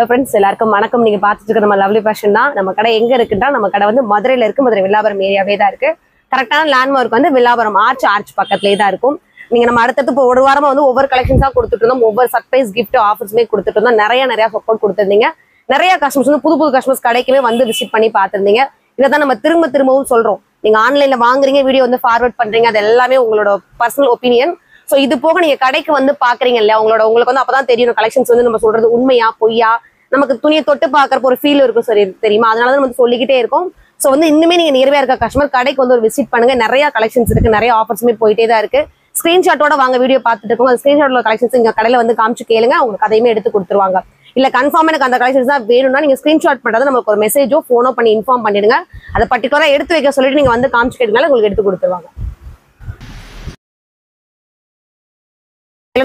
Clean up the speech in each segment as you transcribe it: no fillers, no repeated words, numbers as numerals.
Friends எல்லாருக்கும் வணக்கம். நீங்க பார்த்துட்டு இருக்க நம்ம லவ்லி ஃபேஷன் தான். நம்ம கடை எங்க இருக்குன்னா, நம்ம கடை வந்து மதுரையில இருக்கு. மதுரை வில்லாபுரம் ஏரியாவே தான் இருக்கு. கரெக்டான லேண்ட்மார்க் வந்து வில்லாபுரம் ஆர்ச் பக்கத்துலேயே தான் இருக்கும். நீங்க நம்ம அடுத்தடுத்து இப்போ ஒரு வாரமா வந்து ஒவ்வொரு கலெக்ஷன்ஸா கொடுத்துட்டு இருந்தோம். ஒவ்வொரு சர்ப்ரைஸ் கிஃப்ட் ஆஃபர்ஸுமே கொடுத்துட்டு இருந்தோம். நிறைய சப்போர்ட் கொடுத்துருந்தீங்க. நிறைய கஸ்டமர்ஸ் வந்து புது கஸ்டமர்ஸ் கடைக்குமே வந்து விசிட் பண்ணி பார்த்துருந்தீங்க. இதை தான் நம்ம திரும்பவும் சொல்றோம். நீங்க ஆன்லைன்ல வாங்குறீங்க, வீடியோ வந்து ஃபார்வர்ட் பண்றீங்க, அது எல்லாமே உங்களோட பர்சனல் ஒப்பீனியன். சோ இது போக நீங்க கடைக்கு வந்து பாக்குறீங்க இல்லையா, உங்களுக்கு வந்து அப்பதான் தெரியும் கலெக்ஷன்ஸ் வந்து நம்ம சொல்றது உண்மையா பொய்யா. நமக்கு துணியை தொட்டு பாக்குறப்ப ஒரு ஃபீல் இருக்கும், சரி தெரியுமா? அதனாலதான் வந்து சொல்லிக்கிட்டே இருக்கும். சோ வந்து இன்னுமே நீங்க நேர்மையா இருக்க கஸ்டமர் கடைக்கு வந்து ஒரு விசிட் பண்ணுங்க. நிறைய கலெக்ஷன்ஸ் இருக்கு, நிறைய ஆஃபர்ஸுமே போயிட்டே தான் இருக்கு. ஸ்கிரீன்ஷாட்டோட வாங்க வீடியோ பார்த்துட்டு இருக்கோம். அந்த ஸ்கிரீன்ஷாட்ல கலெக்ஷன்ஸ் இங்க கடையில வந்து காமிச்சு கேளுங்க, உங்களுக்கு அதையுமே எடுத்து கொடுத்துருவாங்க. இல்ல கன்ஃபார்ம் எனக்கு அந்த கலெக்ஷன்ஸ் தான் வேணும்னா நீங்க ஸ்கிரீன்ஷாட் பண்றது நமக்கு ஒரு மெசேஜோ போனோ பண்ணி இன்ஃபார்ம் பண்ணிடுங்க. அதை பர்டிகுலரா எடுத்து வைக்க சொல்லிட்டு நீங்க வந்து காமிச்சு கேட்டீங்கன்னா உங்களுக்கு எடுத்து கொடுத்துருவாங்க.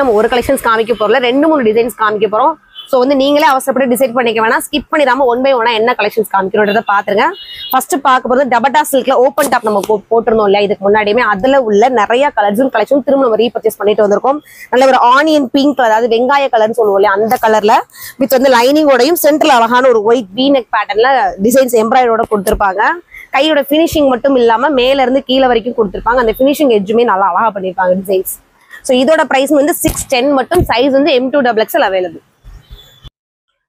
நம்ம ஒரு கலெக்ஷன்ஸ் காமிக்க போறோம்ல, 2-3 டிசைன்ஸ் காமிக்க போறோம். சோ வந்து நீங்களே அவசரப்பட்டு டிசைட் பண்ணிக்க வேணாம், ஸ்கிப் பண்ணிடாம 1 by 1 என்ன கலெக்ஷன்ஸ் காமிக்கிறோன்றத பாத்துருங்க. ஃபர்ஸ்ட் பார்க்க போறது டபட்டா சில்க்ல ஓப்பன் டாப் நம்ம போட்டிருந்தோம் இல்லையா இதுக்கு முன்னாடியுமே. அதுல உள்ள நிறைய கலெக்ஷன் திரும்ப நம்ம ரீபர்ச்சேஸ் பண்ணிட்டு வந்திருக்கோம். நல்ல ஒரு ஆனியன் பிங்க் கலர், அதாவது வெங்காய கலர்னு சொல்லுவோம் இல்லையா, அந்த கலர்ல வித் வந்து லைனிங்கோடையும் சென்டர்ல அழகான ஒரு ஒயிட் வீ நெக் பேட்டர்ன்ல டிசைன்ஸ் எம்ப்ராய்டரோட கொடுத்திருப்பாங்க. கையோட பினிஷிங் மட்டும் இல்லாம மேல இருந்து கீழே வரைக்கும் கொடுத்திருப்பாங்க. அந்த பினிஷிங் எட்ஜுமே நல்லா அழகா பண்ணிருப்பாங்க டிசைன்ஸ். சோ இதோட பிரைஸ் வந்து 610 மட்டும். சைஸ் வந்து M2XXL அவைலபிள்.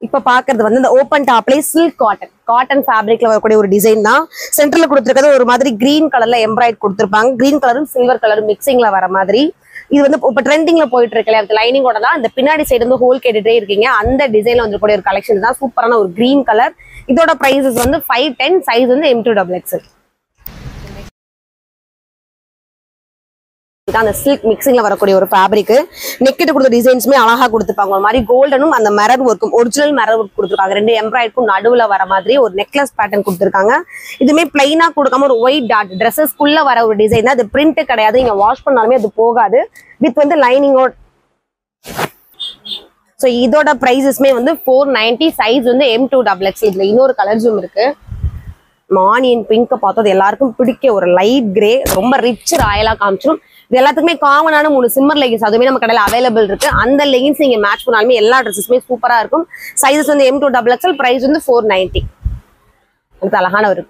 இப்ப பாக்குறது வந்து இந்த ஓப்பன் டாப்ல சில்க் காட்டன் ஃபேப்ரிக்ல வரக்கூடிய ஒரு டிசைன் தான். சென்டர்ல கொடுத்துருக்கிறது ஒரு மாதிரி கிரீன் கலர்ல எம்ப்ராய்ட் கொடுத்திருப்பாங்க. கிரீன் கலரும் சில்வர் கலரும் மிக்சிங்ல வர மாதிரி. இது வந்து இப்ப ட்ரெண்டிங்ல போயிட்டு இருக்கு லைனிங்கோட தான். இந்த பின்னாடி சைடு வந்து ஹோல் கேட்டுட்டே இருக்கீங்க, அந்த டிசைன்ல வந்து கூட ஒரு கலெக்ஷன் தான். சூப்பரான ஒரு கிரீன் கலர். இதோட பிரைசஸ் வந்து 510. சைஸ் வந்து M2XXL. அந்த சில்க் மிக்சிங்ல வரக்கூடிய ஒரு ஃபேப்ரிக். நெக்கிட்ட கொடுத்த டிசைன்ஸ்மே அழகா கொடுத்துருப்பாங்க. ஒரு மாதிரி கோல்டனும் அந்த மிரர் ஒர்க்கும், ஒரிஜினல் மிரர் ஒர்க் கொடுத்துருக்காங்க. 2 எம்ப்ராய்டுக்கும் நடுவுல வர மாதிரி ஒரு நெக்லஸ் பேட்டர்ன் கொடுத்துருக்காங்க. இதுமே பிளைனா கொடுக்காம ஒரு ஒயிட் டாட் ட்ரெஸ்ஸஸ்குள்ள வர ஒரு டிசைன் தான். அது பிரிண்ட் கிடையாது, நீங்க வாஷ் பண்ணாலுமே அது போகாது. வித் வந்து லைனிங்கோட. ஸோ இதோட பிரைசஸ்மே வந்து 490. சைஸ் வந்து M2XXL. இதுல இன்னொரு கலர்ஸும் இருக்கு. ஆனியன் பிங்க் பார்த்தது எல்லாருக்கும் பிடிக்க ஒரு லைட் கிரே, ரொம்ப ரிச் ராயலா காமிச்சிடும். இது எல்லாத்துக்குமே காமனான 3 சிம்மர் லெகின்ஸ் அதுவுமே நம்ம கடையில் அவைலபிள் இருக்கு. அந்த லெகின்ஸ் நீங்க மேட்ச் பண்ணாலுமே எல்லா ட்ரெஸ்ஸுமே சூப்பரா இருக்கும். சைஸஸ் வந்து M2XXL. பிரைஸ் வந்து 490. அடுத்து அழகான ஒரு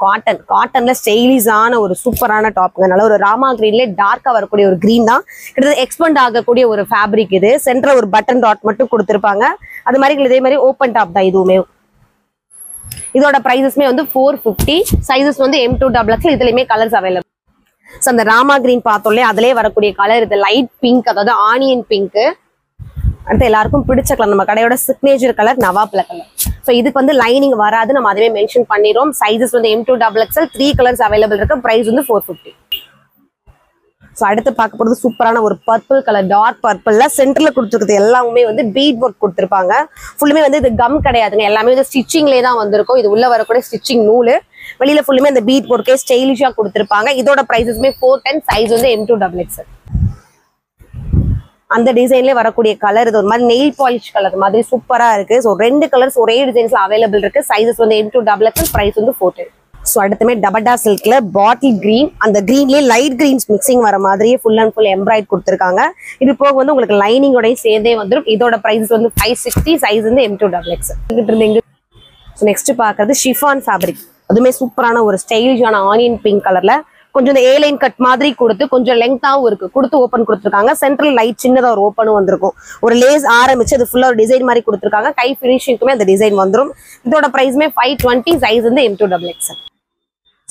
காட்டன்ல ஸ்டைலிஷான ஒரு சூப்பரான டாப்ங்க. நல்ல ஒரு ராமா கிரீன்ல டார்க்கா வரக்கூடிய ஒரு கிரீன் தான். கிட்டத்தட்ட எக்ஸ்பெண்ட் ஆகக்கூடிய ஒரு ஃபேப்ரிக் இது. சென்டர்ல ஒரு பட்டன் டாட் மட்டும் கொடுத்திருப்பாங்க. அது மாதிரி இதே மாதிரி ஓப்பன் டாப் தான் இதுவுமே. இதோட பிரைசஸ்மே வந்து 450. சைஸஸ் வந்து M2XXL. இதுலயுமே கலர்ஸ் அவைலபிள். ஸோ அந்த ராமா கிரீன் பார்த்தோம்ல, அதுலேயே வரக்கூடிய கலர் இது லைட் பிங்க், அதாவது ஆனியன் பிங்க். அடுத்து எல்லாருக்கும் பிடிச்ச கலர், நம்ம கடையோட சிக்னேச்சர் கலர் நவாப்ல கலர். ஸோ இதுக்கு வந்து லைனிங் வராது, நம்ம அதுவே மென்ஷன் பண்ணிடுறோம். சைஸஸ் வந்து M2XXL. 3 கலர்ஸ் அவைலபிள் இருக்கு. பிரைஸ் வந்து 450. ஸோ அடுத்து பார்க்க போகிறது சூப்பரான ஒரு பர்பிள் கலர், டார்க் பர்பிள்ல சென்டர்ல கொடுத்துருக்குது எல்லாமே வந்து பீட் ஒர்க் கொடுத்துருப்பாங்க. ஃபுல்லுமே வந்து இது கம் கிடையாதுங்க, எல்லாமே வந்து ஸ்டிச்சிங்லேயே தான் வந்திருக்கும். இது உள்ள வரக்கூடிய ஸ்டிச்சிங் நூல், வெளியில ஃபுல்லுமே இந்த பீட் ஒர்க்கே ஸ்டைலிஷா கொடுத்துருப்பாங்க. இதோட பிரைசஸ்மே 410. சைஸ் வந்து M2XXL. அந்த டிசைன்லேயே வரக்கூடிய கலர் இது ஒரு மாதிரி நெயில் பாலிஷ் கலர் மாதிரி சூப்பரா இருக்கு. ஸோ 2 கலர்ஸ் ஒரே டிசைன்ஸ்ல அவைலபிள் இருக்கு. சைஸஸ் வந்து M2XXL. பிரைஸ் வந்து 410. ஸோ அடுத்துமே டபட்டா சில்க்ல பாட்டில் கிரீன், அந்த கிரீன்லேயே லைட் கிரீன்ஸ் மிக்சிங் வர மாதிரியே ஃபுல் அண்ட் ஃபுல் எம்ப்ராய்ட் கொடுத்துருக்காங்க. இது போக வந்து உங்களுக்கு லைனிங்கோடய சேர்ந்தே வந்துடும். இதோட பிரைஸ் வந்து 560. சைஸ் வந்து M2XXL. ஸோ நெக்ஸ்ட் பார்க்கறது ஷிஃபான் ஃபேப்ரிக். அதுவுமே சூப்பரான ஒரு ஸ்டைலிஷான ஆனியன் பிங்க் கலர்ல கொஞ்சம் இந்த ஏலைன் கட் மாதிரி கொடுத்து கொஞ்சம் லெங்தாவும் இருக்கு, கொடுத்து ஓப்பன் கொடுத்துருக்காங்க. சென்ட்ரல் லைட் சின்னதா ஒரு ஓப்பனும் வந்திருக்கும். ஒரு லேஸ் ஆரம்பிச்சு அது ஃபுல்லா ஒரு டிசைன் மாதிரி கொடுத்துருக்காங்க. கை ஃபினிஷிங்க்குமே அந்த டிசைன் வந்துடும். இதோட பிரைஸ்மே 520. சைஸ் வந்து M2XXL.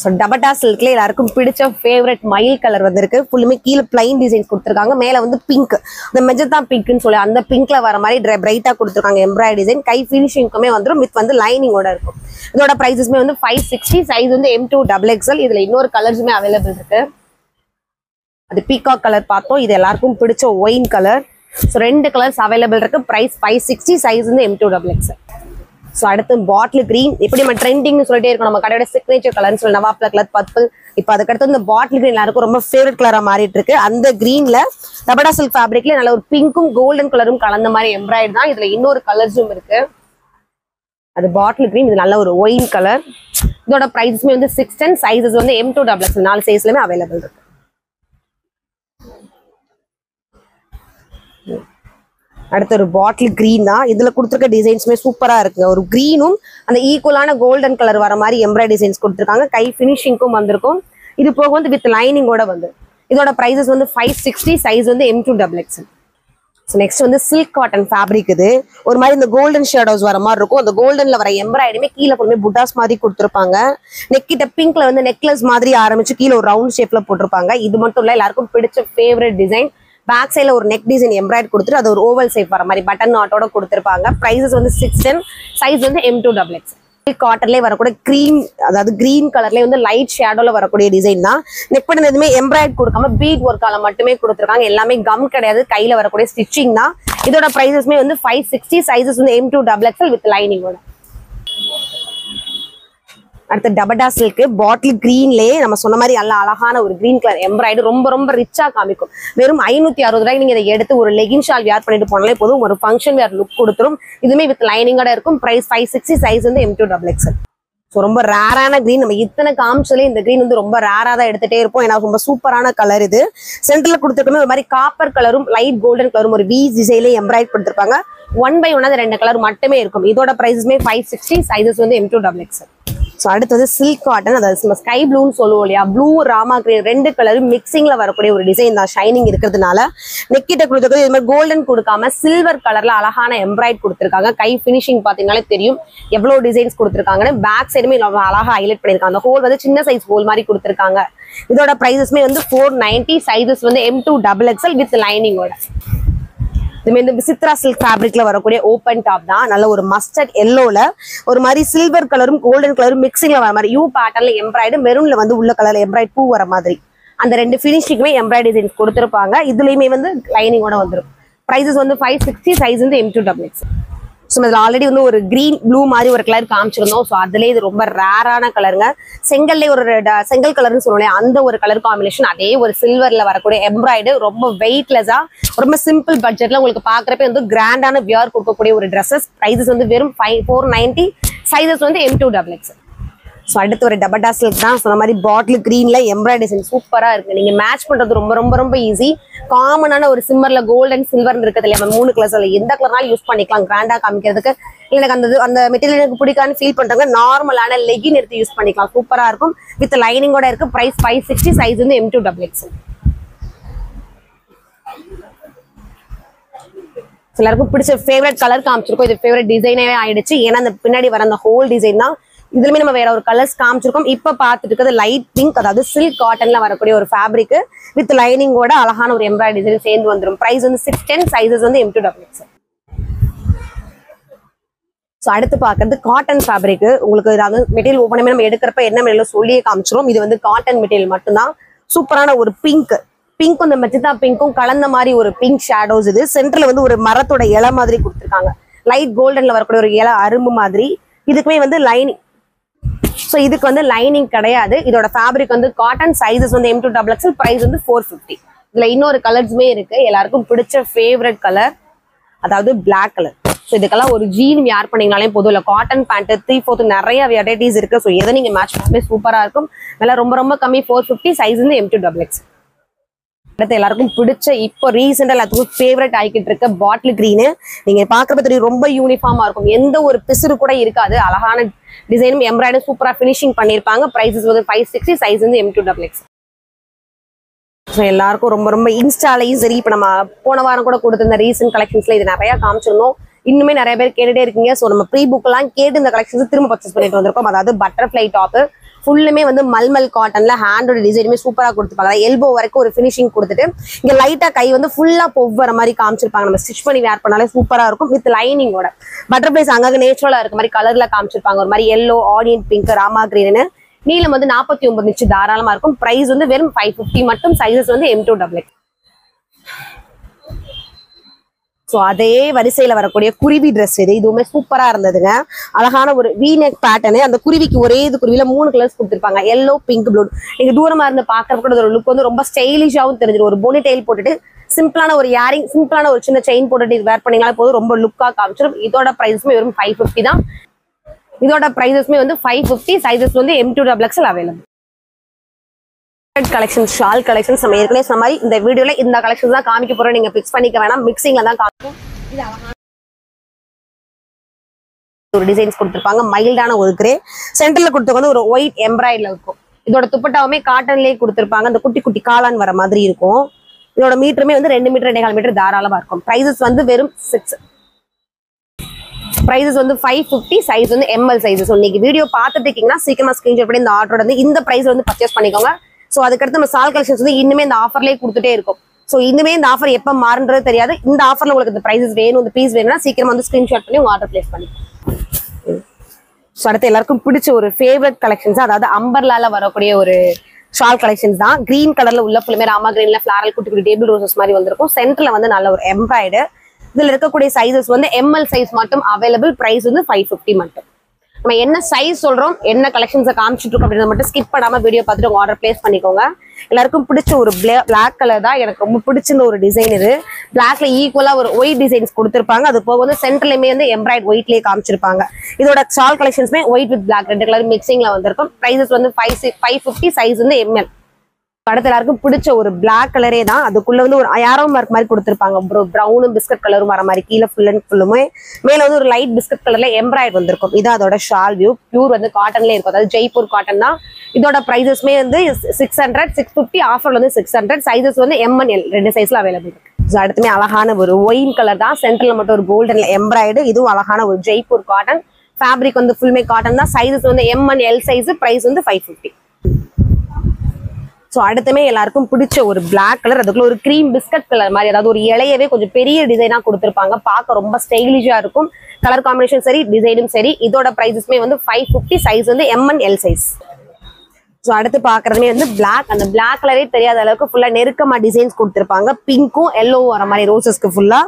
ஸோ டபட்டா சில்க்ல எல்லாருக்கும் பிடிச்ச ஃபேவரட் மயில் கலர் வந்திருக்கு. ஃபுல்லுமே கீழே பிளைன் டிசைன்ஸ் கொடுத்துருக்காங்க. மேல வந்து பிங்க், இந்த மெஜந்தா பிங்க்னு சொல்லி அந்த பிங்க்ல வர மாதிரி பிரைட்டா கொடுத்துருக்காங்க எம்ப்ராய்டரி டிசைன். கை ஃபினிஷிங்க்குமே வந்துடும். வித் வந்து லைனிங்கோட இருக்கும். இதோட பிரைசஸ்மே வந்து 560. சைஸ் வந்து M2XXL. இதுல இன்னொரு கலர்ஸுமே அவைலபிள் இருக்கு. அது பீகாக் கலர் பார்த்தோம். இது எல்லாருக்கும் பிடிச்ச wine colour. So 2 colours available இருக்கு. பிரைஸ் 560. சைஸ் வந்து M2XXL. ஸோ அடுத்து பாட்டில் கிரீன், எப்படி நம்ம ட்ரெண்டிங்னு சொல்லிட்டே இருக்கோம். நம்ம கடையோட சிக்னேச்சர் கலர்னு சொல்லி நவாப்ல கலர் பர்பிள். இப்போ அதுக்கடுத்து இந்த பாட்டில் கிரீன் எல்லாருக்கும் ரொம்ப ஃபேவரட் கலரா மாறிட்டு இருக்கு. அந்த கிரீன்ல டபட்டா சில்க் ஃபேப்ரிக்ல நல்ல ஒரு பிங்க்கும் கோல்டன் கலரும் கலந்த மாதிரி எம்ப்ராய்டு தான். இதுல இன்னொரு கலர்ஸும் இருக்கு. அது பாட்டில் கிரீன், இது நல்ல ஒரு ஒயின் கலர். இதோட பிரைஸ்மே வந்து 610. சைஸஸ் வந்து M2XXL. 4 சைஸ்லயுமே அவைலபிள் இருக்கு. அடுத்து ஒரு பாட்டில் கிரீன் தான். இதுல கொடுத்துருக்க டிசைன்ஸுமே சூப்பரா இருக்குங்க. ஒரு கிரீனும் அந்த ஈக்குவலான கோல்டன் கலர் வர மாதிரி எம்ப்ராய்டரி டிசைன்ஸ் கொடுத்துருக்காங்க. கை ஃபினிஷிங்க்கும் வந்திருக்கும். இது போக வந்து வித் லைனிங்கோட வந்து இதோட பிரைசஸ் வந்து 560, சைஸ் வந்து M2XXL. நெக்ஸ்ட் வந்து சில்க் காட்டன் ஃபேப்ரிக். இது ஒரு மாதிரி இந்த கோல்டன் ஷேடோஸ் வர மாதிரி இருக்கும். அந்த கோல்டன்ல வர எம்ப்ராய்டரியுமே கீழே கொண்டு போய் புட்டாஸ் மாதிரி கொடுத்துருப்பாங்க. நெக்கிட்ட பிங்க்ல வந்து நெக்லஸ் மாதிரி ஆரம்பிச்சு கீழே ஒரு ரவுண்ட் ஷேப்ல போட்டிருப்பாங்க. இது மட்டும் இல்ல, எல்லாருக்கும் பிடிச்ச ஃபேவரட் டிசைன். பேக் சைட்ல ஒரு நெக் டிசைன் எம்ப்ராய்டரி கொடுத்துட்டு அது ஒரு ஓவல் ஷேப் வர மாதிரி பட்டன் நாட்டோட கொடுத்துருப்பாங்க. பிரைசஸ் வந்து 610, சைஸ் வந்து M2XXL. காட்டன்லேயே வரக்கூடிய கிரீம், அதாவது கிரீன் கலர்லேயே வந்து லைட் ஷேடோல வரக்கூடிய டிசைன் தான். நெக் பட்டன் எதுவுமே எம்ப்ராய்டரி கொடுக்காம பீட் ஒர்க்கால மட்டுமே கொடுத்துருக்காங்க. எல்லாமே கம் கிடையாது, கையில வரக்கூடிய ஸ்டிச்சிங் தான். இதோட பிரைசஸ்மே வந்து 560, சைஸஸ் வந்து M2XXL வித் லைனிங்கோட. அடுத்து டபடா சில்க் பாட்டில் கிரீன்லயே நம்ம சொன்ன மாதிரி நல்ல அழகான ஒரு கிரீன் கலர் எம்ப்ராய்டரி ரொம்ப ரொம்ப ரிச்சா காமிக்கும். வெறும் 560 ரூபாய்க்கு நீங்க இதை எடுத்து ஒரு லெகின் ஷால் வியர் பண்ணிட்டு போனாலே போதும், ஒரு ஃபங்க்ஷன் வேர் லுக் கொடுத்துரும். இதுமே வித் லைனிங்கோட இருக்கும். பிரைஸ் 560, சைஸ் வந்து M2XXL. ஸோ ரொம்ப ரேரான கிரீன். நம்ம இத்தனை காமிச்சாலே இந்த கிரீன் வந்து ரொம்ப ரேரா தான் எடுத்துட்டே இருப்போம். ஏன்னா ரொம்ப சூப்பரான கலர். இது சென்டர்ல கொடுத்துருக்கோமே ஒரு மாதிரி காப்பர் கலரும் லைட் கோல்டன் கலரும் ஒரு வீ டிசைன்ல எம்ப்ராய்டரி கொடுத்துருப்பாங்க. 1/1 அது 2 கலர் மட்டுமே இருக்கும். இதோட பிரைஸ்மே 560, சைஸஸ் வந்து M2XXL. ஸோ அடுத்து வந்து சில்க் காட்டன், அதாவது ஸ்கை ப்ளூன்னு சொல்லுவோம் இல்லையா, ப்ளூ ராமா கிரீன் 2 கலரும் மிக்சிங்ல வரக்கூடிய ஒரு டிசைன் தான். ஷைனிங் இருக்கிறதுனால நெக்கிட்ட கொடுத்துருக்கிறது இது மாதிரி கோல்டன் கொடுக்காம சில்வர் கலர்ல அழகான எம்ப்ராய்டரி கொடுத்துருக்காங்க. கை ஃபினிஷிங் பாத்தீங்கன்னாலே தெரியும் எவ்வளவு டிசைன்ஸ் கொடுத்துருக்காங்கன்னு. பேக் சைடுமே அழகா ஹைலைட் பண்ணிருக்காங்க. அந்த ஹோல் வந்து சின்ன சைஸ் ஹோல் மாதிரி கொடுத்துருக்காங்க. இதோட பிரைசஸ்மே வந்து 490, சைஸஸ் வந்து M2XXL வித் லைனிங்கோட. இதுமே இந்த விசித்ரா சில்க் ஃபேப்ரிக்ல வரக்கூடிய ஓப்பன் டாப் தான். நல்ல ஒரு மஸ்டர்ட் எல்லோல ஒரு மாதிரி சில்வர் கலரும் கோல்டன் கலரும் மிக்சிங்ல வர மாதிரி யூ பேட்டர்ன்ல எம்ப்ராய்டு, மெரூன்ல வந்து உள்ள கலர்ல எம்ப்ராய்டு பூ வர மாதிரி அந்த 2 ஃபினிஷிங்குமே எம்ப்ராய்டரி டிசைன்ஸ் கொடுத்துருப்பாங்க. இதுலயுமே வந்து லைனிங்கோட வந்துடும். பிரைசஸ் வந்து 560, சைஸ் வந்து M2XXL. ஸோ இதில் ஆல்ரெடி வந்து ஒரு கிரீன் ப்ளூ மாதிரி ஒரு கலர் காமிச்சிருந்தோம். ஸோ அதுலேயே இது ரொம்ப ரேரான கலருங்க. செங்கல்லே ஒரு செங்கல் கலர்னு சொல்லுவோம், அந்த ஒரு கலர் காம்பினேஷன். அதே ஒரு சில்வர்ல வரக்கூடிய எம்ப்ராய்டு ரொம்ப வெயிட்லெஸ்ஸா ரொம்ப சிம்பிள் பட்ஜெட்ல உங்களுக்கு பாக்குறப்ப வந்து கிராண்டான வியர் கொடுக்கக்கூடிய ஒரு ட்ரெஸ்ஸஸ். பிரைசஸ் வந்து வெறும் 490, சைஸஸ் வந்து M2XXL. ஸோ அடுத்து ஒரு டபட்டா சில்க் தான். சொன்ன மாதிரி பாட்டில் கிரீன்ல எம்ப்ராய்டரி டிசைன் சூப்பரா இருக்கு. நீங்க மேட்ச் பண்றது ரொம்ப ரொம்ப ரொம்ப ஈஸி. காமனான ஒரு சிம்மர்ல கோல்டன் சில்வர் இருக்குது இல்லையா, 3 கலர்ஸ்ல எந்த கலர்னாலும் யூஸ் பண்ணிக்கலாம். கிராண்டா காமிக்கிறதுக்கு இல்லை எனக்கு அந்த மெட்டீரியல் எனக்கு பிடிக்கான்னு ஃபீல் பண்றாங்க, நார்மலான லெகின் எடுத்து யூஸ் பண்ணிக்கலாம். சூப்பரா இருக்கும். வித் லைனிங்கோட இருக்கு. பிரைஸ் 560, சைஸ் வந்து M2XXL. எல்லாருக்கும் பிடிச்ச ஃபேவரட் கலர் காமிச்சிருக்கோம். இது ஃபேவரட் டிசைனே ஆயிடுச்சு. ஏன்னா அந்த பின்னாடி வர அந்த ஹோல் டிசைன் தான். இதுலயுமே நம்ம வேற ஒரு கலர்ஸ் காமிச்சிருக்கோம். இப்ப பாத்துட்டு இருக்கிறது லைட் பிங்க், அதாவது சில்க் காட்டன்ல வரக்கூடிய ஒரு ஃபேப்ரிக் வித் லைனிங்கோட அழகான ஒரு எம்ப்ராய்டரி டிசைன் சேர்ந்து வந்துடும். பிரைஸ் வந்து 610, சைஸஸ் வந்து M2XXL. ஸோ அடுத்து பாக்குறது காட்டன் ஃபேப்ரிக். உங்களுக்கு ஏதாவது மெட்டீரியல் ஓப்பன் நம்ம எடுக்கிறப்ப என்ன மெட்டீரியல் சொல்லியே காமிச்சிரும். இது வந்து காட்டன் மெட்டீரியல் மட்டும்தான். சூப்பரான ஒரு பிங்க்கும் இந்த மெஜந்தா பிங்க்கும் கலந்த மாதிரி ஒரு பிங்க் ஷேடோஸ். இது சென்டர்ல வந்து ஒரு மரத்தோட இலை மாதிரி கொடுத்துருக்காங்க. லைட் கோல்டன்ல வரக்கூடிய ஒரு இலை அரும்பு மாதிரி. இதுக்குமே வந்து லைனிங், ஸோ இதுக்கு வந்து லைனிங் கிடையாது. இதோட ஃபேப்ரிக் வந்து காட்டன், சைஸஸ் வந்து M2XXL. பிரைஸ் வந்து 450. இதுல இன்னொரு கலர்ஸுமே இருக்கு. எல்லாருக்கும் பிடிச்ச ஃபேவரட் கலர், அதாவது பிளாக் கலர். ஸோ இதுக்கெல்லாம் ஒரு ஜீன் வியர் பண்ணீங்கனாலே போதும். இல்லை காட்டன் பேண்ட் 3/4 நிறைய வெரைட்டிஸ் இருக்கு. ஸோ எதை நீங்க மேட்ச் பண்ணவே சூப்பரா இருக்கும். நல்லா ரொம்ப ரொம்ப கம்மி 450, சைஸ் வந்து M2XXL. அடுத்து எல்லாருக்கும் பிடிச்ச இப்போ ரீசெண்டா எல்லாத்துக்கும் ஃபேவரட் ஆகிக்கிட்டு இருக்க பாட்டில் கிரீனு. நீங்க பாக்குறப்ப தெரியும் ரொம்ப யூனிஃபார்மா இருக்கும். எந்த ஒரு பிசுறு கூட இருக்காது. அழகான டிசைனும் எம்ப்ராய்டரி சூப்பரா ஃபினிஷிங் பண்ணிருப்பாங்க. பிரைசஸ் வந்து 560, சைஸ் வந்து M2XXL. எல்லாருக்கும் ரொம்ப ரொம்ப இன்ஸ்டாலையும் சரி, இப்ப நம்ம போன வாரம் கூட கொடுத்திருந்த ரீசெண்ட் கலெக்ஷன்ஸ்ல இது நிறைய காமிச்சிருந்தோம். இன்னுமே நிறைய பேர் கேட்டுட்டே இருக்கீங்க. ஸோ நம்ம ப்ரீ புக் எல்லாம் கேட்டு இந்த கலெக்ஷன்ஸ் திரும்ப பர்ச்சேஸ் பண்ணிட்டு வந்திருக்கோம். அதாவது பட்டர்ஃபிளை டாப் ஃபுல்லுமே வந்து மல்மல் காட்டன்ல ஹேண்டோட டிசைனுமே சூப்பரா கொடுத்துருப்பாங்க. எல்போ வரைக்கும் ஒரு ஃபினிஷிங் கொடுத்துட்டு இங்க லைட்டா கை வந்து ஃபுல்லா பொவ்வர மாதிரி காமிச்சிருப்பாங்க. நம்ம ஸ்டிச் பண்ணி வேர் பண்ணாலே சூப்பரா இருக்கும். வித் லைனிங்கோட பட்டர்ஃபிளைஸ் அங்கங்க நேச்சுரலா இருக்க மாதிரி கலர்ல காமிச்சிருப்பாங்க. ஒரு மாதிரி yellow, onion pink, Rama green. நீளம் வந்து 49 இன்ச்சு தாராளமா இருக்கும். பிரைஸ் வந்து வெறும் 550 மட்டும். சைஸஸ் வந்து M2XXL. ஸோ அதே வரிசையில வரக்கூடிய குருவி ட்ரெஸ் இதுவுமே சூப்பரா இருந்ததுங்க. அழகான ஒரு வீநெக் பேட்டர்னு. அந்த குருவிக்கு ஒரே இது குருவில 3 கலர்ஸ் கொடுத்துருப்பாங்க, எல்லோ, பிங்க், ப்ளூ. நீங்க தூரமா இருந்து பாக்குறப்ப கூட ஒரு லுக் வந்து ரொம்ப ஸ்டைலிஷாவும் தெரிஞ்சிடும். ஒரு போனி டெயில் போட்டுட்டு சிம்பிளான ஒரு இயரிங், சிம்பிளான ஒரு சின்ன செயின் போட்டுட்டு இது வேர் பண்ணீங்களா போதும், ரொம்ப லுக்கா காமிச்சிடும். இதோட பிரைஸுமே வெறும் 550 தான். இதோட பிரைஸஸ்மே வந்து 550, சைஸஸ் வந்து M2XXL available. Collection, shawl collections நம்ம ஏற்கனவே சொன்ன மாதிரி இந்த வீடியோல இந்த கலெக்ஷன்ஸ் தான் காமிக்க போறோம். நீங்க பிக்ஸ் பண்ணிக்க வேணாம், மிக்சிங்ல தான் காமிக்கும். ஒரு டிசைன்ஸ் கொடுத்திருப்பாங்க. மைல்டான ஒரு கிரே, சென்டர்ல கொடுத்துருக்க ஒரு ஒயிட் எம்ப்ராய்டர்ல இருக்கும். இதோட துப்பட்டாவுமே காட்டன்லயே கொடுத்திருப்பாங்க. அந்த குட்டி குட்டி காளான் வர மாதிரி இருக்கும். இதோட மீட்டருமே வந்து 2 மீட்டர் 2.25 மீட்டர் தாராளமா இருக்கும். பிரைசஸ் வந்து வெறும் 6. பிரைசஸ் வந்து 550. சைஸ் வந்து ML சைஸ். ஸோ இன்னைக்கு வீடியோ பார்த்துட்டு இருக்கீங்கன்னா சீக்கிரமா ஸ்கிரீன்ஷாட் பண்ணி இந்த ஆர்டர் வந்து இந்த பிரைஸ் வந்து பர்ச்சேஸ் பண்ணிக்கோங்க. ஸோ அதுக்கடுத்து நம்ம சால் கலெக்ஷன்ஸ் வந்து இன்னுமே இந்த ஆஃபர்லேயே கொடுத்துட்டே இருக்கும். ஸோ இனிமே இந்த ஆஃபர் எப்போ மாறுன்றது தெரியாது. இந்த ஆஃபர்ல உங்களுக்கு இந்த பிரைசஸ் வேணும், இந்த பீஸ் வேணும்னா சீக்கிரமா வந்து ஸ்கிரீன்ஷாட் பண்ணி உங்க ஆர்டர் பிளேஸ் பண்ணி. ஸோ அடுத்து எல்லாருக்கும் பிடிச்ச ஒரு ஃபேவரட் கலெக்ஷன்ஸ், அதாவது அம்பர்லால வரக்கூடிய ஒரு ஷால் கலெக்ஷன்ஸ் தான். கிரீன் கலர்ல உள்ள ஃபுல்லுமே ராமா கிரீன்ல ஃபிளாரல் குட்டி குட்டி டேபிள் ரோசஸ் மாதிரி வந்திருக்கும். சென்டர்ல வந்து நல்ல ஒரு எம்ப்ராய்டு. இதுல இருக்கக்கூடிய சைசஸ் வந்து ML சைஸ் மட்டும் அவைலபிள். பிரைஸ் வந்து 550 மட்டும். நம்ம என்ன சைஸ் சொல்றோம், என்ன கலெக்ஷன்ஸை காமிச்சிட்டு இருக்கோம் அப்படின்றத மட்டும் ஸ்கிப் பண்ணாம வீடியோ பார்த்துட்டு உங்க ஆர்டர் பிளேஸ் பண்ணிக்கோங்க. எல்லாருக்கும் பிடிச்ச ஒரு பிளாக் கலர் தான். எனக்கு ரொம்ப பிடிச்சிருந்த ஒரு டிசைன் இது. பிளாக்ல ஈக்குவலா ஒரு ஒயிட் டிசைன்ஸ் கொடுத்திருப்பாங்க. அது போக வந்து சென்டர்லயுமே வந்து எம்ப்ராய்ட் ஒயிட்லயே காமிச்சிருப்பாங்க. இதோட ஷால் கலெக்ஷன்ஸ்மே ஒயிட் வித் பிளாக் 2 கலர் மிக்சிங்ல வந்திருக்கும். பிரைசஸ் வந்து 550. சைஸ் வந்து ML. அடுத்த எல்லாருக்கும் பிடிச்ச ஒரு பிளாக் கலரே தான். அதுக்குள்ள வந்து ஒரு ஆரோ மார்க் மாதிரி கொடுத்திருப்பாங்க. ப்ரௌனும் பிஸ்கட் கலரும் வர மாதிரி கீழே ஃபுல் அண்ட் ஃபுல்லுமே மேல வந்து ஒரு லைட் பிஸ்கட் கலர்ல எம்ப்ராய்ட் வந்திருக்கும். இது அதோட ஷால் வியூ. பியூர் வந்து காட்டன்ல இருக்கும். அதாவது ஜெய்ப்பூர் காட்டன் தான். இதோட பிரைசஸ்மே வந்து 600, 650. ஆஃபர்ல வந்து 600. சைசஸ் வந்து ML 2 சைஸ்ல அவைலபிள் இருக்கு. அடுத்துமே அழகான ஒரு ஒயின் கலர் தான். சென்டர்ல மட்டும் ஒரு கோல்டன்ல எம்ப்ராய்டு. இதுவும் அழகான ஒரு ஜெய்ப்பூர் காட்டன். ஃபேப்ரிக் வந்து ஃபுல்மே காட்டன் தான். சைசஸ் வந்து ML சைஸ். பிரைஸ் வந்து 550. ஸோ அடுத்துமே எல்லாருக்கும் பிடிச்ச ஒரு பிளாக் கலர். அதுக்குள்ள ஒரு கிரீம் பிஸ்கட் கலர் மாதிரி, அதாவது ஒரு இலையவே கொஞ்சம் பெரிய டிசைனா கொடுத்திருப்பாங்க. பார்க்க ரொம்ப ஸ்டைலிஷா இருக்கும். கலர் காம்பினேஷன் சரி, டிசைனும் சரி. இதோட பிரைசஸ்மே வந்து 550. சைஸ் வந்து ML சைஸ். ஸோ அடுத்து பாக்குறதுமே வந்து பிளாக். அந்த பிளாக் கலரே தெரியாத அளவுக்கு ஃபுல்லா நெருக்கமா டிசைன்ஸ் கொடுத்திருப்பாங்க. பிங்க்கும் எல்லோவும் வர மாதிரி ரோசஸ்க்கு ஃபுல்லா.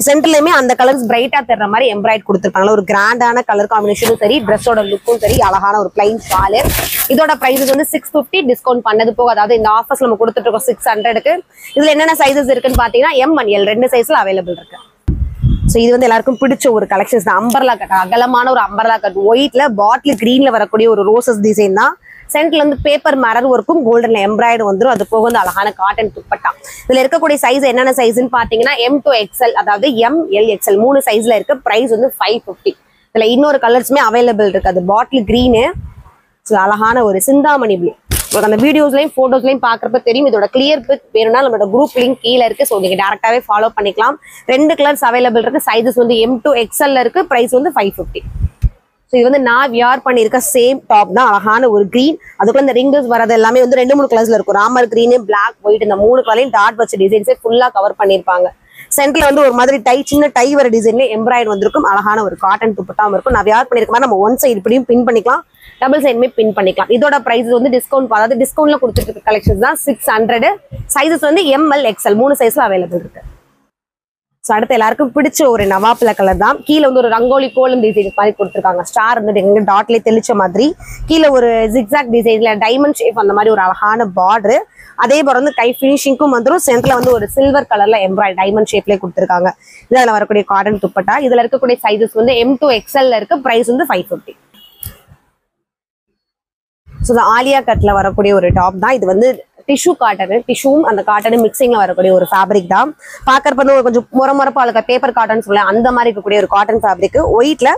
சென்டர்லயுமே அந்த கலர்ஸ் பிரைட்டா தர்ற மாதிரி எம்ப்ராய்ட் கொடுத்திருப்பாங்க. ஒரு கிராண்டான கலர் காம்பினேஷனும் சரி, ட்ரெஸ்ஸோட லுக்கும் சரி. அழகான ஒரு பிளைன் ஷாலு. இதோட பிரைசஸ் வந்து 650. டிஸ்கவுண்ட் பண்ணது போக, அதாவது இந்த ஆஃபர்ஸ் நம்ம கொடுத்துட்டு இருக்கோம் 600க்கு. இதுல என்னென்ன சைசஸ் இருக்குன்னு பாத்தீங்கன்னா ML 2 சைஸ்ல அவைலபிள் இருக்கு. ஸோ இது வந்து எல்லாருக்கும் பிடிச்ச ஒரு கலெக்ஷன்ஸ் தான். அம்பர்லா கட், அகலமான ஒரு அம்பர்லா கட். ஒயிட்ல பாட்டில் கிரீன்ல வரக்கூடிய ஒரு ரோசஸ் டிசைன் தான். சென்டர்ல வந்து பேப்பர் மிரர் ஒர்க்கும் கோல்டன்ல எம்ப்ராய்டு வந்துடும். அது போக வந்து அழகான காட்டன் துப்பட்டா. இதுல இருக்கக்கூடிய சைஸ் என்னென்ன சைஸ்ன்னு பாத்தீங்கன்னா M to XL, அதாவது ML XL 3 சைஸ்ல இருக்கு. பிரைஸ் வந்து 550. இதுல இன்னொரு கலர்ஸுமே அவைலபிள் இருக்கு. அது பாட்டில் கிரீனு, அழகான ஒரு சிந்தாமணி ப்ளூ. அந்த வீடியோஸ்லயும் போட்டோஸ்லயும் பாக்குறப்ப தெரியும். இதோட கிளியர் பிக் வேணும்னா நம்மளோட குரூப் லிங்க் கீழே இருக்கு. ஸோ நீங்க டேரக்டாவே ஃபாலோ பண்ணிக்கலாம். 2 கலர்ஸ் அவைலபிள் இருக்கு. சைஸஸ் வந்து M to XL இருக்கு. பிரைஸ் வந்து 550. ஸோ இது வந்து நான் வியர் பண்ணியிருக்க சேம் டாப் தான். அழகான ஒரு கிரீன். அதுக்குள்ள இந்த ரிங்கர்ஸ் வரது எல்லாமே வந்து 2-3 கலர்ஸ்ல இருக்கும். ராமர் கிரீன், பிளாக், ஒயிட், இந்த 3 கலரையும் டாட் வச்ச டிசைன்ஸே ஃபுல்லா கவர் பண்ணிருப்பாங்க. சென்டர்ல வந்து ஒரு மாதிரி சின்ன டை வர டிசைன்ல எம்ப்ராய்டு வந்திருக்கும். அழகான ஒரு காட்டன் துப்பட்டாவும் இருக்கும். நான் வியர் பண்ணிருக்க மாதிரி நம்ம ஒன் சைடு இப்படியும் பின் பண்ணிக்கலாம், டபுள் சைடுமே பின் பண்ணிக்கலாம். இதோட பிரைஸ் வந்து டிஸ்கவுண்ட், அதாவது டிஸ்கவுண்ட்ல கொடுத்துட்டு இருக்க கலெக்ஷன்ஸ் தான் 600. சைசஸ் வந்து ML XL 3 சைஸ்ல அவைலபிள் இருக்கு. ஸோ அடுத்து எல்லாருக்கும் பிடிச்ச ஒரு நவாப்பில கலர் தான். கீழே வந்து ஒரு ரங்கோலி கோலம் டிசைன் மாதிரி கொடுத்துருக்காங்க. ஸ்டார் வந்து எங்க டாட்லேயே தெளிச்ச மாதிரி. கீழே ஒரு ஜிக்ஸாக் டிசைன்ல டைமண்ட் ஷேப் அந்த மாதிரி ஒரு அழகான பார்டர். அதே போல வந்து கை ஃபினிஷிங்கும் வந்துடும். சென்டர்ல வந்து ஒரு சில்வர் கலர்ல எம்ப்ராய்ட் டைமண்ட் ஷேப்லேயே கொடுத்துருக்காங்க. இதில் வரக்கூடிய காட்டன் துப்பட்டா. இதுல இருக்கக்கூடிய சைசஸ் வந்து M to XL இருக்கு. பிரைஸ் வந்து 550. ஸோ இந்த ஆலியா கட்ல வரக்கூடிய ஒரு டாப் தான். இது வந்து டிஷ்யூ காட்டன். டிஷ்யூவும் அந்த காட்டனும் மிக்சிங்ல வரக்கூடிய ஒரு ஃபேப்ரிக் தான். பாக்குறப்ப வந்து கொஞ்சம் முறமுறப்பா இருக்க பேப்பர் காட்டன் சொல்ல அந்த மாதிரி இருக்கக்கூடிய ஒரு காட்டன் ஃபேப்ரிக். ஒயிட்ல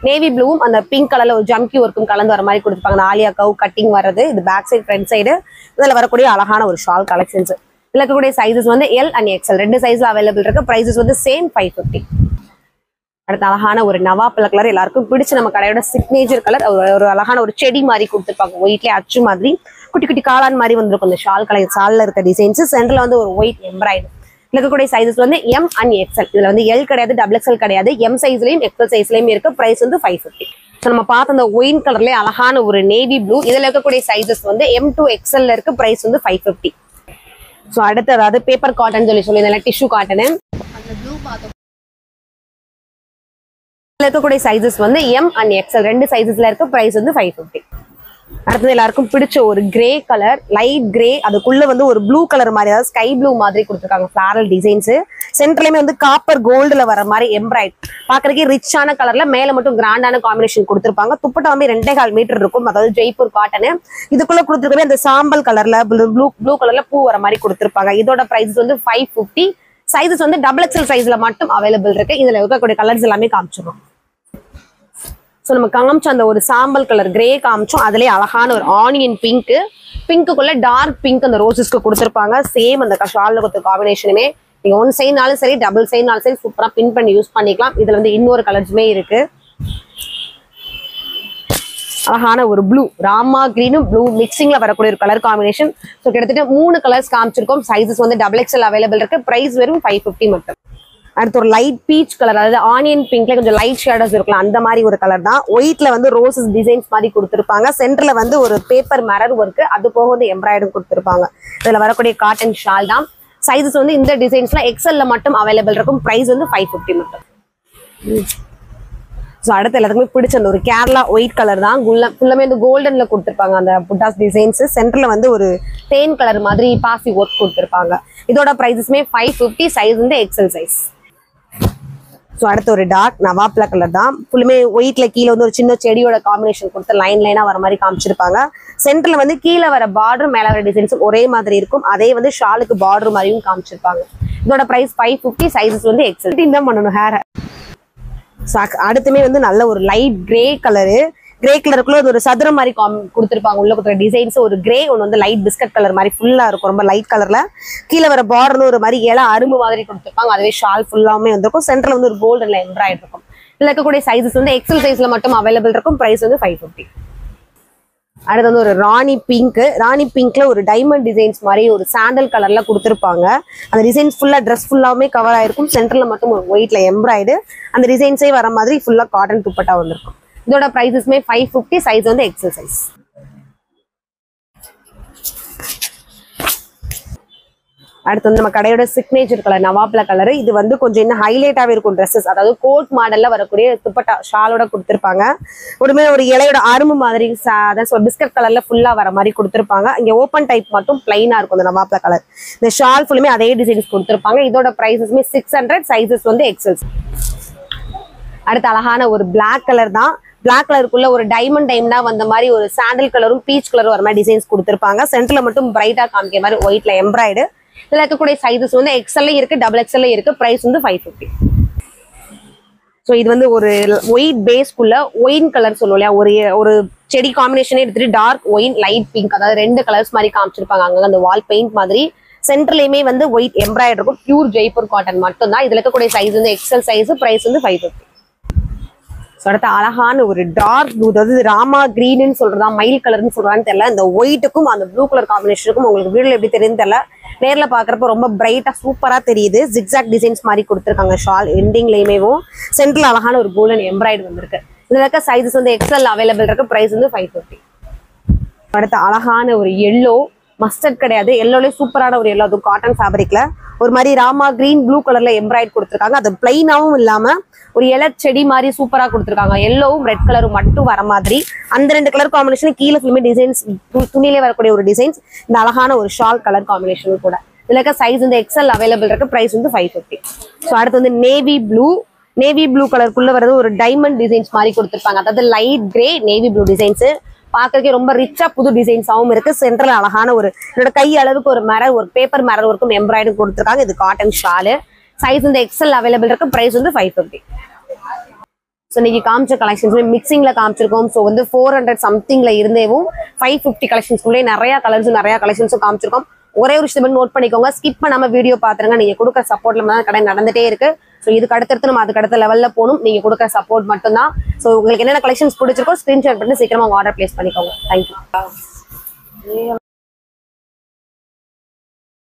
நேவி ப்ளூவும் அந்த பிங்க் கலர்ல ஒரு ஜம்கி ஒர்க்கும் கலந்து வர மாதிரி கொடுத்துருப்பாங்க. ஆலியா கவ் கட்டிங் வர்றது. இது பேக் சைடு ஃப்ரண்ட் சைடு. இதுல வரக்கூடிய அழகான ஒரு ஷால் கலெக்ஷன்ஸ். இதுல இருக்கக்கூடிய சைசஸ் வந்து L and XL 2 சைஸ்ல அவைலபிள் இருக்கு. பிரைசஸ் வந்து சேம் 550. அடுத்த அழகான ஒரு நவாப்பழ கலர். எல்லாருக்கும் பிடிச்ச நம்ம கடையோட சிக்னேச்சர் கலர். ஒரு அழகான ஒரு செடி மாதிரி கொடுத்துருப்பாங்க. ஒயிட்லேயே அச்சு மாதிரி குட்டி குட்டி காளான் மாதிரி வந்திருக்கும். இந்த ஷால் கலர் ஷால்ல இருக்க டிசைன்ஸ். சென்டர்ல வந்து ஒரு ஒயிட் எம்ப்ராய்டு. இருக்கக்கூடிய சைசஸ் வந்து M and XL. இதுல வந்து L கிடையாது, XXL கிடையாது. M சைஸ்லயும் XL சைஸ்லயும் இருக்கு. பிரைஸ் வந்து 550. நம்ம பார்த்த அந்த ஒயின் கலர்லயே அழகான ஒரு நேவி ப்ளூ. இதுல இருக்கக்கூடிய சைசஸ் வந்து M to XL இருக்கு. பிரைஸ் வந்து 550. ஸோ அடுத்து அதாவது பேப்பர் காட்டன் சொல்லி டிஷ்யூ காட்டனு. இருக்கக்கூடிய சைசஸ் வந்து M and XL 2 சைசஸ்ல இருக்கு. பிரைஸ் வந்து 550. அடுத்தது எல்லாருக்கும் பிடிச்ச ஒரு கிரே கலர், லைட் கிரே. அதுக்குள்ள வந்து ஒரு ப்ளூ கலர் மாதிரி, அதாவது ஸ்கை ப்ளூ மாதிரி கொடுத்துருக்காங்க. Floral designs. சென்டர்லயுமே வந்து காப்பர் கோல்டுல வர மாதிரி எம்ப்ராய்ட். பாக்குறதுக்கு ரிச்சான கலர்ல மேல மட்டும் கிராண்டான காம்பினேஷன் கொடுத்துருப்பாங்க. துப்பட்டா வந்து 2.25 மீட்டர் இருக்கும். அதாவது ஜெய்ப்பூர் காட்டனு. இதுக்குள்ள கொடுத்துருக்கவே அந்த சாம்பல் கலர்ல ப்ளூ கலர்ல பூ வர மாதிரி கொடுத்துருப்பாங்க. இதோட பிரைஸ் வந்து 550. சைஸஸ் வந்து டபுள் எக்ஸல் சைஸ்ல மட்டும் அவைலபிள் இருக்கு. இதுல இருக்கக்கூடிய கலர்ஸ் எல்லாமே காமிச்சிடும். ஸோ நம்ம காமிச்ச அந்த ஒரு சாம்பல் கலர் கிரே காமிச்சோம். அதுலேயே அழகான ஒரு ஆனியன் பிங்க், பிங்க்குள்ள டார்க் பிங்க் அந்த ரோசஸ்க்கு கொடுத்துருப்பாங்க. சேம் அந்த ஷால்ல கொடுத்த காம்பினேஷனுமே நீங்க ஒன் சைட்னாலும் சரி டபுள் சைட்னாலும் சரி சூப்பரா பின் பண்ணி யூஸ் பண்ணிக்கலாம். இதுல வந்து இன்னொரு கலர்ஸுமே இருக்கு. அழகான ஒரு ப்ளூ, ராமா கிரீனும் ப்ளூ மிக்சிங்ல வரக்கூடிய ஒரு கலர் காம்பினேஷன். ஸோ கிட்டத்தட்ட 3 கலர்ஸ் காமிச்சிருக்கோம். சைஸஸ் வந்து டபுள் எக்ஸ்எல் அவைலபிள் இருக்கு. பிரைஸ் வெறும் 550 மட்டும். அடுத்து ஒரு லைட் பீச் கலர், அதாவது ஆனியன் பிங்க்ல கொஞ்சம் லைட் ஷேடோஸ் இருக்கலாம் அந்த மாதிரி ஒரு கலர் தான். ஒயிட்ல வந்து ரோசஸ் டிசைன்ஸ் மாதிரி கொடுத்துருப்பாங்க. சென்டர்ல வந்து ஒரு பேப்பர் மிரர் ஒர்க், அது போக வந்து எம்ப்ராய்டரும் கொடுத்துருப்பாங்க. இதுல வரக்கூடிய காட்டன் ஷால் தான். சைஸஸ் வந்து இந்த டிசைன்ஸ்ல எக்ஸ்எல்ல மட்டும் அவைலபிள் இருக்கும். பிரைஸ் வந்து 550 மட்டும். ஸோ அடுத்து எல்லாத்துக்குமே பிடிச்ச அந்த ஒரு கேரளா ஒயிட் கலர் தான். ஃபுல்லாமே வந்து கோல்டன்ல கொடுத்துருப்பாங்க அந்த புட்டாஸ் டிசைன்ஸ். சென்டர்ல வந்து ஒரு தேன் கலர் மாதிரி பாசி ஒர்க் கொடுத்துருப்பாங்க. இதோட பிரைஸஸ்மே 550. சைஸ் வந்து எக்ஸ்எல் சைஸ். ஸோ அடுத்து ஒரு டார்க் நவாப்ல கலர் தான். ஃபுல்லுமே ஒயிட்ல கீழே வந்து ஒரு சின்ன செடியோட காம்பினேஷன் கொடுத்து லைன் லைனா வர மாதிரி காமிச்சிருப்பாங்க. சென்டர்ல வந்து கீழே வர பார்டர் மேல வர டிசைன்ஸும் ஒரே மாதிரி இருக்கும். அதே வந்து ஷாலுக்கு பார்டர் மாதிரியும் காமிச்சிருப்பாங்க. இதோட பிரைஸ் 550. சைஸஸ் வந்து எக்ஸ்எல் தான் பண்ணணும் ஹேர். அடுத்துமே வந்து நல்ல ஒரு லைட் கிரே கலரு. கிரே கலருக்குள்ள ஒரு சதுரம் மாதிரி கொடுத்துருப்பாங்க. உள்ள கொடுத்துற டிசைன்ஸ் ஒரு கிரே, ஒன்று வந்து லைட் பிஸ்கட் கலர் மாதிரி ஃபுல்லா இருக்கும். ரொம்ப லைட் கலர்ல கீழே வர பார்டர்னு ஒரு மாதிரி அரும்பு மாதிரி கொடுத்துருப்பாங்க. அதுவே ஷால் ஃபுல்லாமே வந்துருக்கும். சென்டர்ல வந்து ஒரு கோல்டன்ல எம்ப்ராய்டரி இருக்கும். இதுல இருக்கக்கூடிய சைஸஸ் வந்து எக்ஸல் சைஸ்ல மட்டும் அவைலபிள் இருக்கும். பிரைஸ் வந்து 550. அடுத்து வந்து ஒரு ராணி பிங்க். ராணி பிங்க்ல ஒரு டைமண்ட் டிசைன்ஸ் மாதிரி ஒரு சாண்டல் கலர்ல கொடுத்துருப்பாங்க. அந்த டிசைன்ஸ் ஃபுல்லா ட்ரெஸ் ஃபுல்லாமே கவர் ஆயிருக்கும். சென்டர்ல மட்டும் ஒரு ஒயிட்ல எம்ப்ராய்டு, அந்த டிசைன்ஸே வர மாதிரி ஃபுல்லா காட்டன் துப்பட்டா வந்திருக்கும். இதோட பிரைஸஸ்மே 550. சைஸ் வந்து எக்ஸல் சைஸ். அடுத்து வந்து நம்ம கடையோட சிக்னேச்சர் கலர் நவாப்ல கலர். இது வந்து கொஞ்சம் இன்னும் ஹைலைட்டாவே இருக்கும் ட்ரெஸ்ஸஸ். அதாவது கோட் மாடல்ல வரக்கூடிய துப்பட்டா ஷாலோட கொடுத்துருப்பாங்க. ஒருமே ஒரு இலையோட அரும்பு மாதிரி பிஸ்கட் கலர்ல ஃபுல்லா வர மாதிரி கொடுத்துருப்பாங்க. இங்க ஓப்பன் டைப் மட்டும் பிளைனா இருக்கும் இந்த நவாப்ல கலர். இந்த ஷால் ஃபுல்லுமே அதே டிசைன்ஸ் கொடுத்துருப்பாங்க. இதோட பிரைஸஸ்மே 600. சைஸஸ் வந்து எக்ஸல். அடுத்து அழகான ஒரு பிளாக் கலர் தான். பிளாக் கலருக்குள்ள ஒரு டைமண்டா வந்த மாதிரி ஒரு சாண்டல் கலரும் பீச் கலரும் வர மாதிரி டிசைன்ஸ் கொடுத்துருப்பாங்க. சென்டர்ல மட்டும் பிரைட்டா காமிக்கிற மாதிரி ஒயிட்ல எம்ப்ராய்டு. இதுல இருக்கக்கூடிய சைஸஸ் வந்து எக்ஸ்எல்ல இருக்கு, டபுள் எக்ஸ்எல்ல இருக்கு. பிரைஸ் வந்து 550. ஸோ இது வந்து ஒரு ஒயிட் பேஸ்க்குள்ள ஒயின் கலர் சொல்லுவோம் இல்லையா, ஒரு செடி காம்பினேஷனே எடுத்துட்டு டார்க் ஒயின் லைட் பிங்க், அதாவது 2 கலர்ஸ் மாதிரி காமிச்சிருப்பாங்க. அங்க அந்த வால் பெயிண்ட் மாதிரி சென்டர்லயுமே வந்து ஒயிட் எம்ப்ராய்டரி இருக்கும். பியூர் ஜெய்ப்பூர் காட்டன் மட்டும் தான். இதுல இருக்கக்கூடிய சைஸ் வந்து எக்ஸ்எல் சைஸ். பிரைஸ் வந்து 550. ஸோ அடுத்த அழகான ஒரு டார்க் ப்ளூ, அதாவது ராமா கிரீன்னு சொல்றதா மயில் கலர்னு சொல்றான்னு தெரியல. இந்த ஒயிட்டுக்கும் அந்த ப்ளூ கலர் காம்பினேஷனுக்கும் உங்களுக்கு வீடியோல எப்படி தெரியுன்னு தெரியல, நேர்ல பாக்குறப்ப ரொம்ப பிரைட்டா சூப்பரா தெரியுது. ஜிக்ஸாக் டிசைன்ஸ் மாதிரி கொடுத்துருக்காங்க. ஷால் எண்டிங்லயுமேவும் சென்டர்ல அழகான ஒரு கோல்டன் எம்ப்ராய்டரி வந்திருக்கு. இதுல இருக்க சைஸஸ் வந்து எக்ஸ்எல் அவைலபிள் இருக்கு. பிரைஸ் வந்து 550. அடுத்த அழகான ஒரு எல்லோ, மஸ்டர்ட் கிடையாது, எல்லோலயே சூப்பரான ஒரு எல்லோ, அது காட்டன் ஃபேப்ரிக்ல ஒரு மாதிரி ராமா கிரீன் ப்ளூ கலர்ல எம்ப்ராய்டரி கொடுத்துருக்காங்க. அது பிளைனாவும் இல்லாம ஒரு இலர் செடி மாதிரி சூப்பரா கொடுத்துருக்காங்க. எல்லோவும் ரெட் கலரும் மட்டும் வர மாதிரி அந்த 2 கலர் காம்பினேஷன் கீழே ஃபுல்லுமே டிசைன்ஸ் துணியிலே வரக்கூடிய ஒரு டிசைன்ஸ். இந்த அழகான ஒரு ஷால் கலர் காம்பினேஷன் கூட. இதுல இருக்க சைஸ் வந்து எக்ஸ்எல் அவைலபிள் இருக்கு. பிரைஸ் வந்து 550. ஸோ அடுத்து வந்து நேவி ப்ளூ கலருக்குள்ள வரது ஒரு டைமண்ட் டிசைன்ஸ் மாதிரி கொடுத்துருப்பாங்க. அதாவது light grey navy blue designs பாக்குறதுக்கே ரொம்ப ரிச்சா புது டிசைன்ஸாவும் இருக்கு. சென்டர்ல அழகான ஒரு என்னோட கை அளவுக்கு ஒரு மிரர், ஒரு பேப்பர் மிரர் ஒர்க்கும் எம்ப்ராய்டரி கொடுத்துருக்காங்க. இது காட்டன் ஷாலு. சைஸ் வந்து எக்ஸ்எல் அவைலபிள் இருக்கு. பிரைஸ் வந்து 550. ஸோ இன்னைக்கு காமிச்ச கலெக்ஷன்ஸ் மிக்சிங்ல காமிச்சிருக்கோம். ஸோ வந்து 400 சம்திங்ல இருந்தேவும் 550 கலெக்ஷன்ஸ்குள்ளே நிறைய கலெக்ஷன்ஸும் காமிச்சிருக்கோம். ஒரே ஒரு விஷயம் நோட் பண்ணிக்கோங்க, ஸ்கிப் பண்ணாம வீடியோ பாத்துருங்க. நீங்க கொடுக்குற சப்போர்ட்ல தான் கடை நடந்துட்டே இருக்கு. ஸோ இதுக்கு அடுத்தடுத்து நம்ம அதுக்கு அடுத்த லெவல்ல போகணும். நீங்க கொடுக்குற சப்போர்ட் மட்டும் தான். ஸோ உங்களுக்கு என்னென்ன கலெக்ஷன்ஸ் பிடிச்சிருக்கோ ஸ்கிரீன்ஷாட் பண்ணி சீக்கிரமா ஆர்டர் பிளேஸ் பண்ணிக்கோங்க. தேங்க்யூ.